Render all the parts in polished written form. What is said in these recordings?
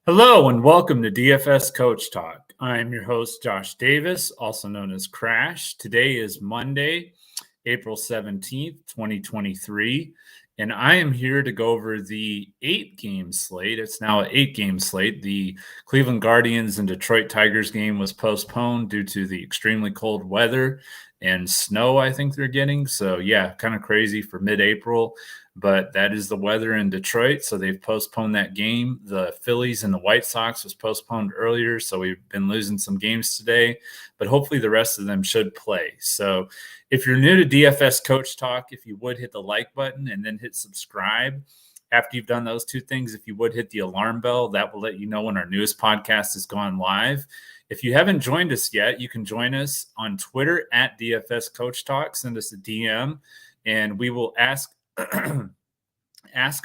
Hello and welcome to DFS Coach Talk. I'm your host, Josh Davis, also known as Crash. Today is Monday, April 17th, 2023, and I am here to go over the 8-game slate. It's now an 8-game slate. The Cleveland Guardians and Detroit Tigers game was postponed due to the extremely cold weather and snow I think they're getting. So, yeah, kind of crazy for mid-April. But that is the weather in Detroit, so they've postponed that game. The Phillies and the White Sox was postponed earlier, so we've been losing some games today, but hopefully the rest of them should play. So if you're new to DFS Coach Talk, if you would hit the like button and then hit subscribe. After you've done those two things, if you would hit the alarm bell, that will let you know when our newest podcast has gone live. If you haven't joined us yet, you can join us on Twitter at DFS Coach Talk. Send us a DM, and we will ask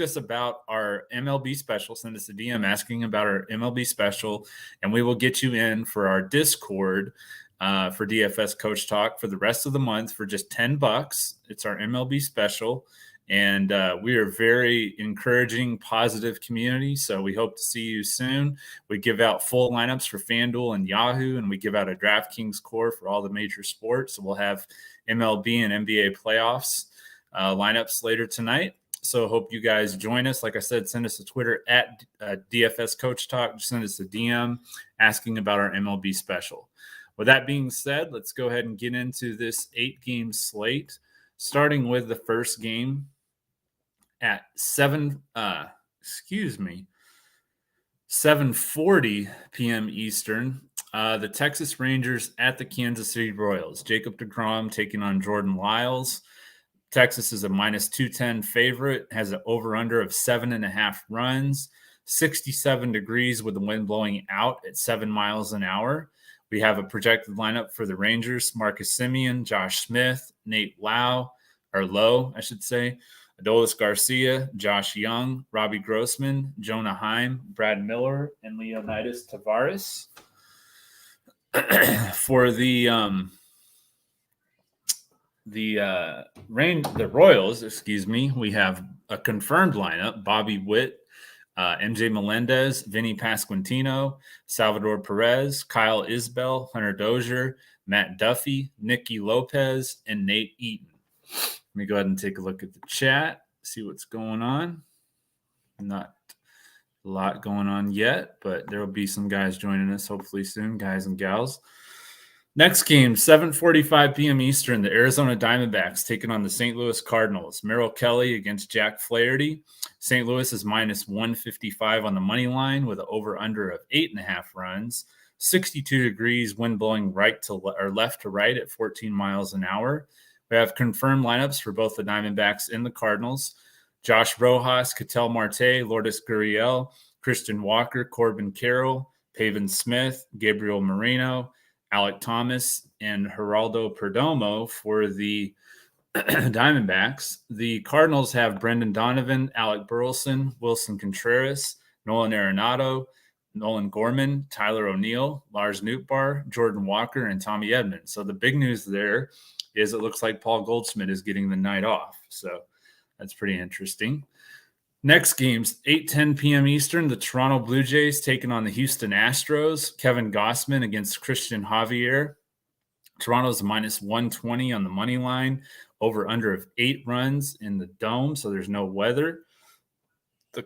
us about our MLB special. Send us a DM asking about our MLB special, and we will get you in for our Discord for DFS Coach Talk for the rest of the month for just $10. It's our MLB special, and we are very encouraging, positive community, so we hope to see you soon. We give out full lineups for Fanduel and Yahoo, and we give out a Draftkings core for all the major sports. So we'll have MLB and NBA playoffs lineups later tonight. So hope you guys join us. Like I said, send us a Twitter at DFS Coach Talk. Just send us a DM asking about our MLB special. With that being said, let's go ahead and get into this 8-game slate, starting with the first game at 7:40 p.m. Eastern. The Texas Rangers at the Kansas City Royals. Jacob deGrom taking on Jordan Lyles. Texas is a minus 210 favorite, has an over-under of 7.5 runs, 67 degrees with the wind blowing out at 7 miles an hour. We have a projected lineup for the Rangers: Marcus Semien, Josh Smith, Nate Lowe, Adolis Garcia, Josh Young, Robbie Grossman, Jonah Heim, Brad Miller, and Leonidas Tavares. For the Royals, we have a confirmed lineup: Bobby Witt, MJ Melendez, Vinny Pasquantino, Salvador Perez, Kyle Isbell, Hunter Dozier, Matt Duffy, Nicky Lopez, and Nate Eaton. Let me go ahead and take a look at the chat, see what's going on. Not a lot going on yet, but there will be some guys joining us hopefully soon, guys and gals. Next game, 7:45 p.m. Eastern, the Arizona Diamondbacks taking on the St. Louis Cardinals. Merrill Kelly against Jack Flaherty. St. Louis is minus 155 on the money line with an over-under of 8.5 runs. 62 degrees, wind blowing left to right at 14 miles an hour. We have confirmed lineups for both the Diamondbacks and the Cardinals: Josh Rojas, Ketel Marte, Lourdes Gurriel, Christian Walker, Corbin Carroll, Pavin Smith, Gabriel Moreno, Alec Thomas, and Geraldo Perdomo for the Diamondbacks. The Cardinals have Brendan Donovan, Alec Burleson, Wilson Contreras, Nolan Arenado, Nolan Gorman, Tyler O'Neill, Lars Nootbaar, Jordan Walker, and Tommy Edman. So the big news there is it looks like Paul Goldschmidt is getting the night off. So that's pretty interesting. Next game's 8:10 p.m. Eastern. The Toronto Blue Jays taking on the Houston Astros. Kevin Gausman against Christian Javier. Toronto's minus 120 on the money line. Over under of 8 runs in the dome, so there's no weather. The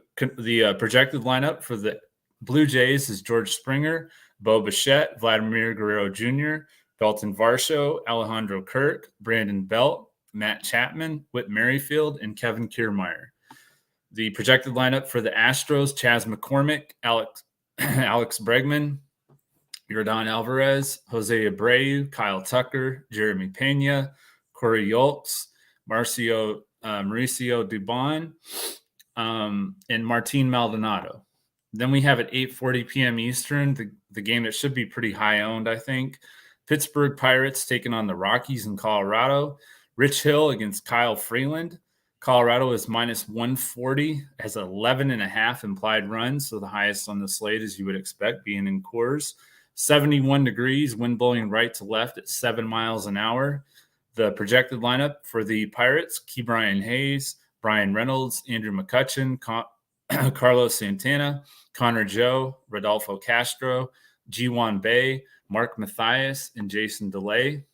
projected lineup for the Blue Jays is George Springer, Bo Bichette, Vladimir Guerrero Jr., Dalton Varsho, Alejandro Kirk, Brandon Belt, Matt Chapman, Whit Merrifield, and Kevin Kiermaier. The projected lineup for the Astros: Chas McCormick, Alex Bregman, Yordan Alvarez, Jose Abreu, Kyle Tucker, Jeremy Pena, Corey Yolks, Mauricio Dubon, and Martin Maldonado. Then we have at 8:40 p.m. Eastern, the game that should be pretty high-owned, I think. Pittsburgh Pirates taking on the Rockies in Colorado. Rich Hill against Kyle Freeland. Colorado is minus 140, has 11.5 implied runs, so the highest on the slate, as you would expect, being in Coors. 71 degrees, wind blowing right to left at 7 miles an hour. The projected lineup for the Pirates: Ke'Bryan Hayes, Brian Reynolds, Andrew McCutchen, Carlos Santana, Connor Joe, Rodolfo Castro, G1 Bay, Mark Mathias, and Jason DeLay.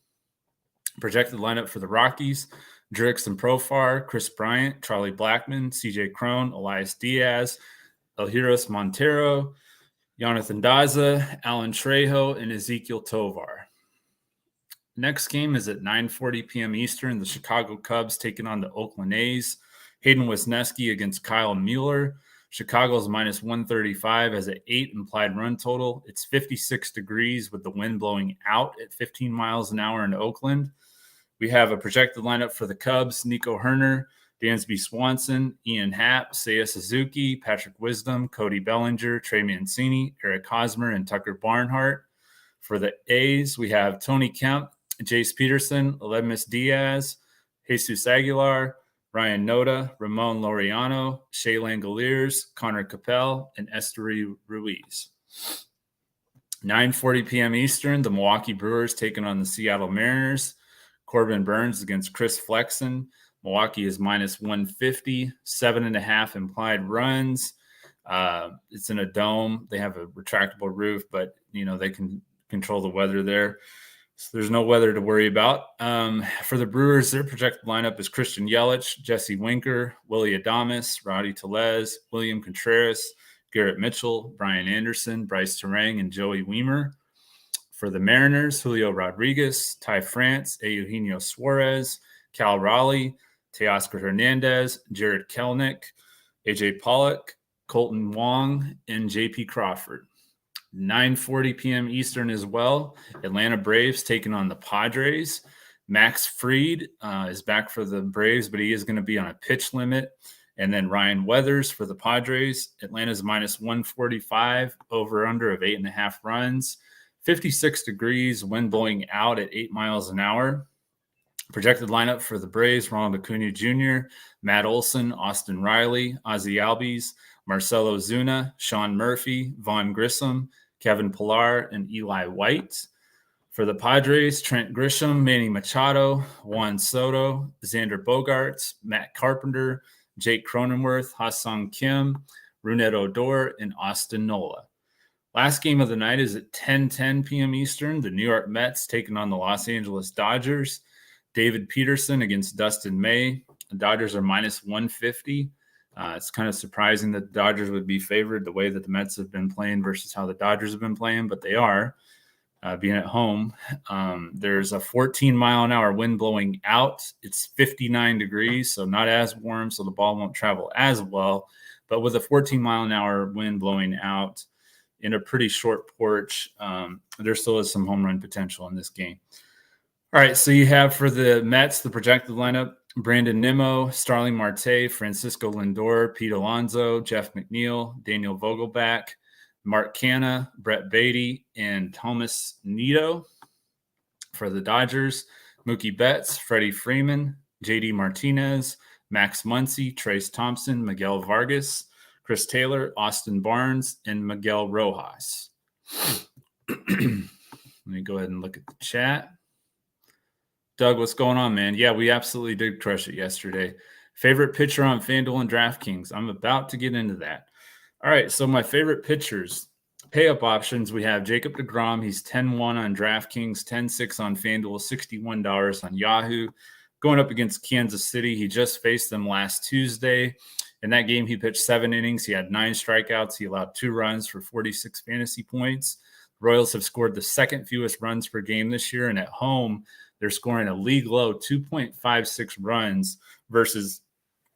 Projected lineup for the Rockies: Jurickson Profar, Chris Bryant, Charlie Blackmon, CJ Cron, Elias Diaz, Eleuteris Montero, Jonathan Daza, Alan Trejo, and Ezekiel Tovar. Next game is at 9:40 p.m. Eastern. The Chicago Cubs taking on the Oakland A's. Hayden Wesneski against Kyle Mueller. Chicago's minus 135 has an 8 implied run total. It's 56 degrees with the wind blowing out at 15 miles an hour in Oakland. We have a projected lineup for the Cubs: Nico Herner, Dansby Swanson, Ian Happ, Seiya Suzuki, Patrick Wisdom, Cody Bellinger, Trey Mancini, Eric Hosmer, and Tucker Barnhart. For the A's, we have Tony Kemp, Jace Peterson, Aledmus Diaz, Jesus Aguilar, Ryan Noda, Ramon Laureano, Shea Langoliers, Connor Capel, and Esteury Ruiz. 9:40 p.m. Eastern, the Milwaukee Brewers taking on the Seattle Mariners. Corbin Burns against Chris Flexen. Milwaukee is minus 150, 7.5 implied runs. It's in a dome. They have a retractable roof, but they can control the weather there. So there's no weather to worry about. For the Brewers, their projected lineup is Christian Yelich, Jesse Winker, Willie Adames, Rowdy Tellez, William Contreras, Garrett Mitchell, Brian Anderson, Bryce Terang, and Joey Weimer. For the Mariners, Julio Rodriguez, Ty France, Eugenio Suarez, Cal Raleigh, Teoscar Hernandez, Jared Kelenic, AJ Pollock, Colton Wong, and JP Crawford. 9:40 p.m. Eastern as well. Atlanta Braves taking on the Padres. Max Fried is back for the Braves, but he is going to be on a pitch limit. And then Ryan Weathers for the Padres. Atlanta's minus 145, over-under of 8.5 runs. 56 degrees, wind blowing out at 8 miles an hour. Projected lineup for the Braves: Ronald Acuna Jr., Matt Olson, Austin Riley, Ozzie Albies, Marcelo Zuna, Sean Murphy, Vaughn Grissom, Kevin Pillar, and Eli White. For the Padres, Trent Grisham, Manny Machado, Juan Soto, Xander Bogaerts, Matt Carpenter, Jake Cronenworth, Ha-Sung Kim, Rougned Odor, and Austin Nola. Last game of the night is at 10:10 p.m. Eastern. The New York Mets taking on the Los Angeles Dodgers. David Peterson against Dustin May. The Dodgers are minus 150. It's kind of surprising that the Dodgers would be favored the way that the Mets have been playing versus how the Dodgers have been playing, but they are, being at home. There's a 14-mile-an-hour wind blowing out. It's 59 degrees, so not as warm, so the ball won't travel as well. But with a 14-mile-an-hour wind blowing out in a pretty short porch, there still is some home run potential in this game. All right, so you have for the Mets, the projected lineup: Brandon Nimmo, Starling Marte, Francisco Lindor, Pete Alonso, Jeff McNeil, Daniel Vogelback, Mark Canha, Brett Beatty, and Thomas Nido. For the Dodgers, Mookie Betts, Freddie Freeman, JD Martinez, Max Muncy, Trace Thompson, Miguel Vargas, Chris Taylor, Austin Barnes, and Miguel Rojas. Let me go ahead and look at the chat. Doug, what's going on, man? Yeah, we absolutely did crush it yesterday. Favorite pitcher on Fanduel and Draftkings? I'm about to get into that. All right, so my favorite pitchers, pay-up options, we have Jacob deGrom. He's 10-1 on Draftkings, 10-6 on Fanduel, $61 on Yahoo. Going up against Kansas City. He just faced them last Tuesday. In that game, he pitched 7 innings. He had 9 strikeouts. He allowed 2 runs for 46 fantasy points. The Royals have scored the second fewest runs per game this year, and at home, they're scoring a league low 2.56 runs versus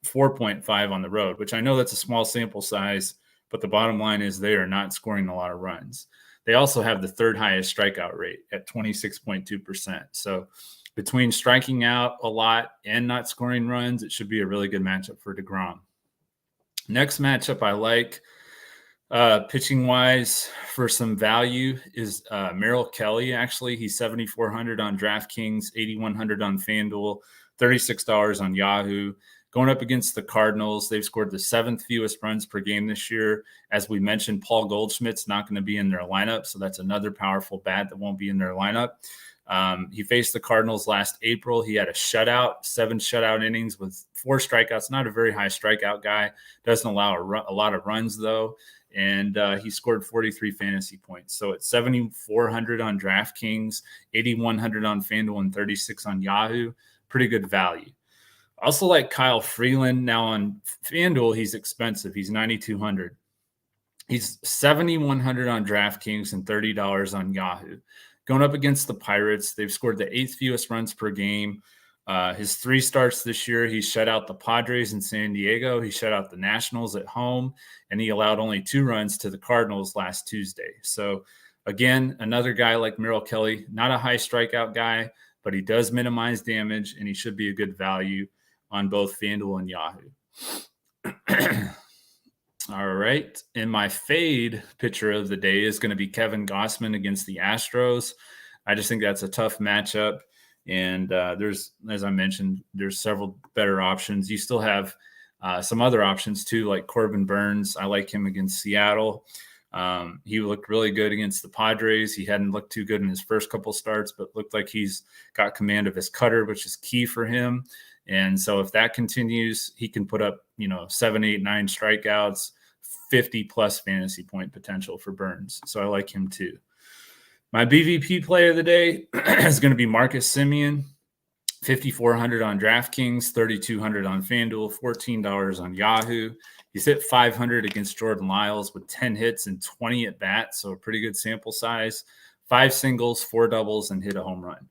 4.5 on the road, which I know that's a small sample size, but the bottom line is they are not scoring a lot of runs. They also have the 3rd highest strikeout rate at 26.2%. So between striking out a lot and not scoring runs, it should be a really good matchup for deGrom. Next matchup I like, pitching-wise, for some value, is Merrill Kelly. Actually, he's $7,400 on DraftKings, $8,100 on FanDuel, $36 on Yahoo. Going up against the Cardinals, they've scored the 7th fewest runs per game this year. As we mentioned, Paul Goldschmidt's not going to be in their lineup, so that's another powerful bat that won't be in their lineup. He faced the Cardinals last April. He had a shutout, 7 shutout innings with 4 strikeouts. Not a very high strikeout guy. Doesn't allow a lot of runs, though. And he scored 43 fantasy points. So it's 7,400 on DraftKings, 8,100 on Fanduel, and 36 on Yahoo. Pretty good value. I also like Kyle Freeland. Now on Fanduel, he's expensive. He's 9,200. He's 7,100 on DraftKings and $30 on Yahoo. Going up against the Pirates, they've scored the 8th fewest runs per game. His 3 starts this year, he shut out the Padres in San Diego. He shut out the Nationals at home, and he allowed only 2 runs to the Cardinals last Tuesday. So, again, another guy like Merrill Kelly, not a high strikeout guy, but he does minimize damage, and he should be a good value on both FanDuel and Yahoo. All right. And my fade pitcher of the day is going to be Kevin Gausman against the Astros. I just think that's a tough matchup. And there's, as I mentioned, there's several better options. You still have some other options too, like Corbin Burns. I like him against Seattle. He looked really good against the Padres. He hadn't looked too good in his first couple starts, but looked like he's got command of his cutter, which is key for him. And so if that continues, he can put up, 7, 8, 9 strikeouts, 50 plus fantasy point potential for Burns. So I like him too. My BVP play of the day is going to be Marcus Semien, 5,400 on DraftKings, 3,200 on FanDuel, $14 on Yahoo. He's hit 500 against Jordan Lyles with 10 hits and 20 at bats, so a pretty good sample size. 5 singles, 4 doubles, and hit a home run.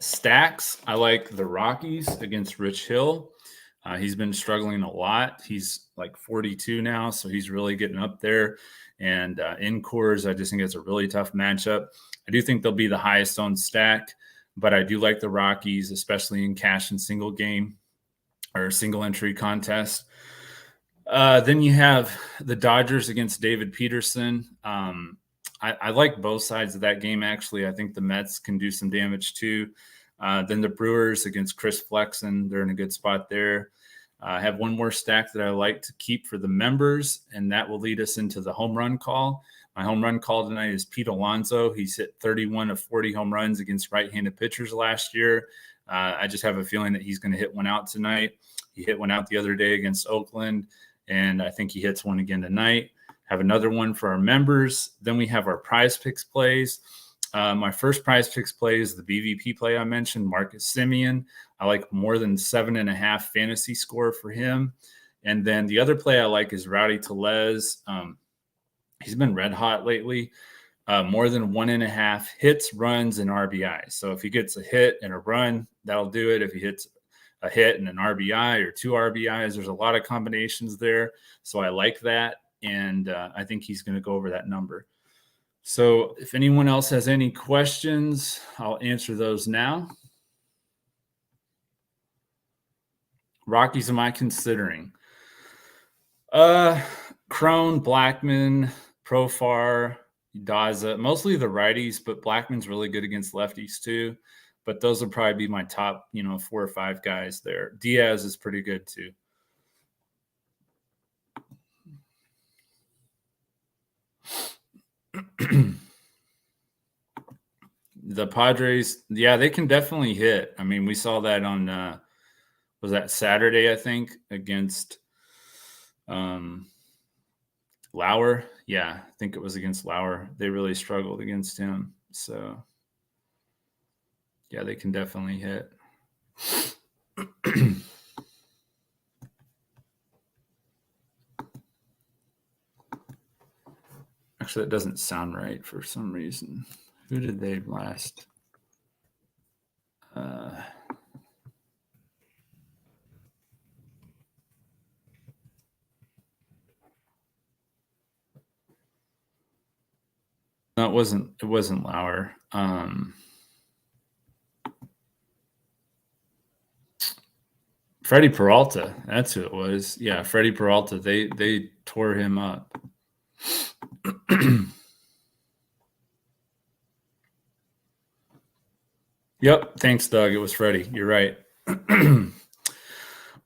Stacks, I like the Rockies against Rich Hill. He's been struggling a lot. He's like 42 now, so he's really getting up there. And in Coors, I just think it's a really tough matchup. I do think they'll be the highest owned stack, but I do like the Rockies, especially in cash and single game or single entry contest. Then you have the Dodgers against David Peterson. I like both sides of that game, actually. I think the Mets can do some damage too. Then the Brewers against Chris Flexen. They're in a good spot there. I have one more stack that I like to keep for the members, and that will lead us into the home run call. My home run call tonight is Pete Alonso. He's hit 31 of 40 home runs against right-handed pitchers last year. I just have a feeling that he's going to hit one out tonight. He hit one out the other day against Oakland, and I think he hits one again tonight. Have another one for our members. Then we have our Prizepicks plays. My first Prizepicks play is the BVP play I mentioned, Marcus Semien. I like more than 7.5 fantasy score for him. And then the other play I like is Rowdy Tellez. He's been red hot lately. More than 1.5 hits, runs, and RBIs. So if he gets a hit and a run, that'll do it. If he hits a hit and an RBI or 2 RBIs, there's a lot of combinations there. So I like that. And I think he's going to go over that number. So if anyone else has any questions, I'll answer those now. Rockies, am I considering? Crone, Blackman, Profar, Daza, mostly the righties, but Blackman's really good against lefties too. But those would probably be my top, 4 or 5 guys there. Diaz is pretty good too. The Padres, yeah, they can definitely hit. I mean, we saw that on was that Saturday, I think, against Lauer. Yeah, I think it was against Lauer. They really struggled against him. So, yeah, they can definitely hit. Actually, that doesn't sound right for some reason. Who did they last? No, it wasn't Lauer. Freddie Peralta, that's who it was. Yeah, Freddie Peralta. They tore him up. Yep. Thanks, Doug. It was Freddie. You're right.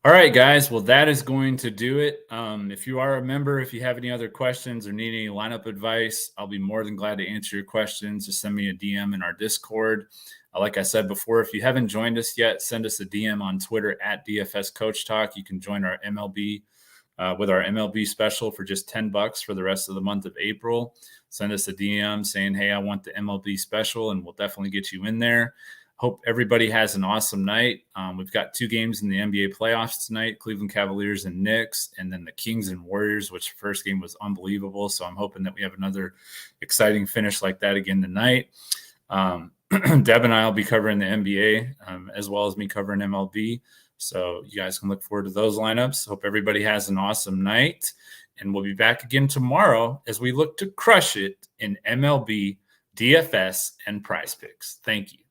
All right, guys. Well, that is going to do it. If you are a member, if you have any other questions or need any lineup advice, I'll be more than glad to answer your questions. Just send me a DM in our Discord. Like I said before, if you haven't joined us yet, send us a DM on Twitter at DFS Coach Talk. You can join our MLB with our MLB special for just $10 for the rest of the month of April. Send us a DM saying, hey, I want the MLB special, and we'll definitely get you in there. Hope everybody has an awesome night. We've got 2 games in the NBA playoffs tonight, Cleveland Cavaliers and Knicks, and then the Kings and Warriors, which first game was unbelievable. So I'm hoping that we have another exciting finish like that again tonight. Deb and I will be covering the NBA as well as me covering MLB. So you guys can look forward to those lineups. Hope everybody has an awesome night. And we'll be back again tomorrow as we look to crush it in MLB, DFS, and Prizepicks. Thank you.